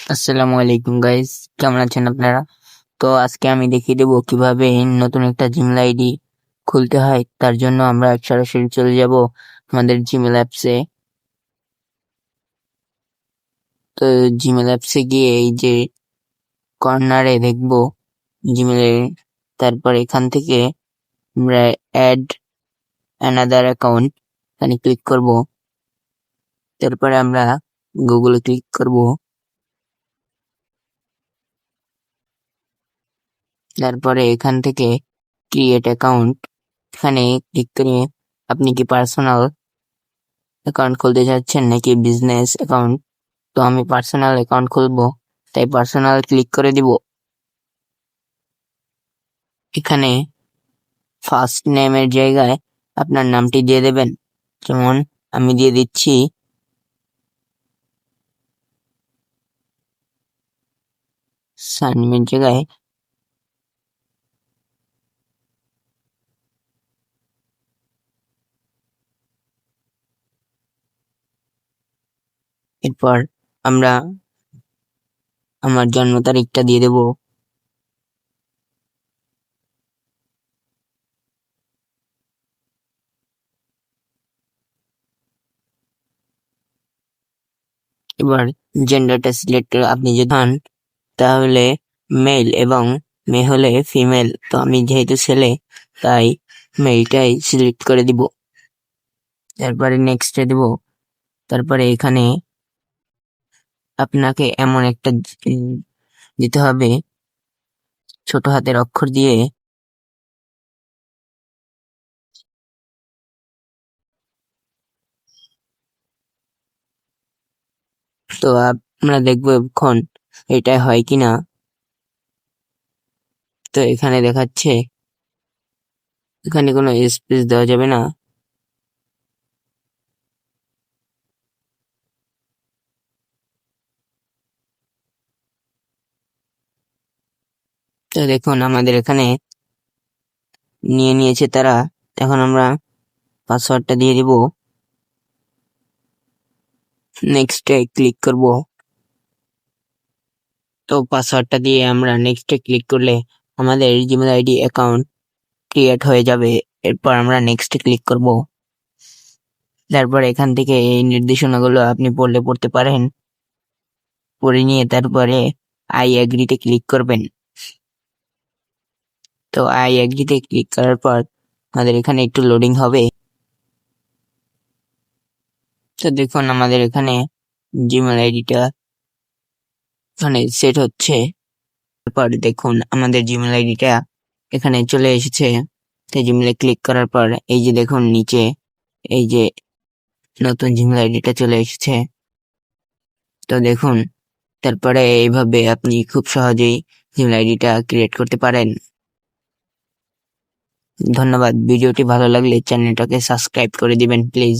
আসসালামু আলাইকুম গাইস, কেমন আছেন আপনারা? তো আজকে আমি দেখিয়ে দেবো কিভাবে নতুন একটা জিমেল আইডি খুলতে হয়। তার জন্য আমরা সরাসরি চলে যাব আমাদের জিমেল অ্যাপসে। তো জিমেল অ্যাপসে গিয়ে এই যে কর্নারে দেখবো জিমেলের, তারপর এখান থেকে আমরা অ্যাড অ্যানাদার অ্যাকাউন্ট এখানে ক্লিক করব। তারপরে আমরা গুগলে ক্লিক করব। তারপরে এখান থেকে ক্রিয়েট অ্যাকাউন্ট এখানে ক্লিক করে আপনি কি পার্সোনাল অ্যাকাউন্ট খুলতে চাচ্ছেন নাকি বিজনেস অ্যাকাউন্ট। তো আমি পার্সোনাল অ্যাকাউন্ট খুলবো, তাই পার্সোনাল ক্লিক করে দিব। এখানে ফার্স্ট নেমের জায়গায় আপনার নামটি দিয়ে দেবেন, যেমন আমি দিয়ে দিচ্ছি সারনেমের জায়গায় এরপর আমরা আমার জন্ম তারিখটা দিয়ে দেব। এবার জেন্ডারটা সিলেক্ট করে আপনি যদি হন তাহলে মেল এবং মেয়ে হলে ফিমেল। তো আমি যেহেতু ছেলে তাই মেলটাই সিলেক্ট করে দিব। তারপরে নেক্সটে দিব। তারপরে এখানে আপনাকে এমন একটা দিতে হবে ছোট হাতের অক্ষর দিয়ে। তো আমরা দেখবো এখন এটা হয় কিনা। তো এখানে দেখাচ্ছে এখানে কোনো স্পেস দেওয়া যাবে না। তো দেখুন আমাদের এখানে নিয়ে নিয়েছে তারা। এখন আমরা পাসওয়ার্ডটা দিয়ে দিব, নেক্সটে ক্লিক করব। তো পাসওয়ার্ডটা দিয়ে আমরা নেক্সটে ক্লিক করলে আমাদের জিমেল আইডি অ্যাকাউন্ট ক্রিয়েট হয়ে যাবে। এরপর আমরা নেক্সটে ক্লিক করব। তারপর এখান থেকে এই নির্দেশনাগুলো আপনি পড়তে পারেন। পড়ে নিয়ে তারপরে আই এগ্রিতে ক্লিক করবেন। তো আই এগ্রিতে ক্লিক করার পর আমাদের এখানে একটু লোডিং হবে। তো দেখুন আমাদের এখানে জিমেল আইডিটা এখানে সেট হচ্ছে। তারপর দেখুন আমাদের জিমেল আইডিটা এখানে চলে এসেছে। তো জিমেলে ক্লিক করার পর এই যে দেখুন নিচে এই যে নতুন জিমেল আইডিটা চলে এসেছে। তো দেখুন তারপরে এইভাবে আপনি খুব সহজেই জিমেল আইডিটা ক্রিয়েট করতে পারেন। ধন্যবাদ। ভিডিওটি ভালো লাগলে চ্যানেলটাকে সাবস্ক্রাইব করে দিবেন প্লিজ।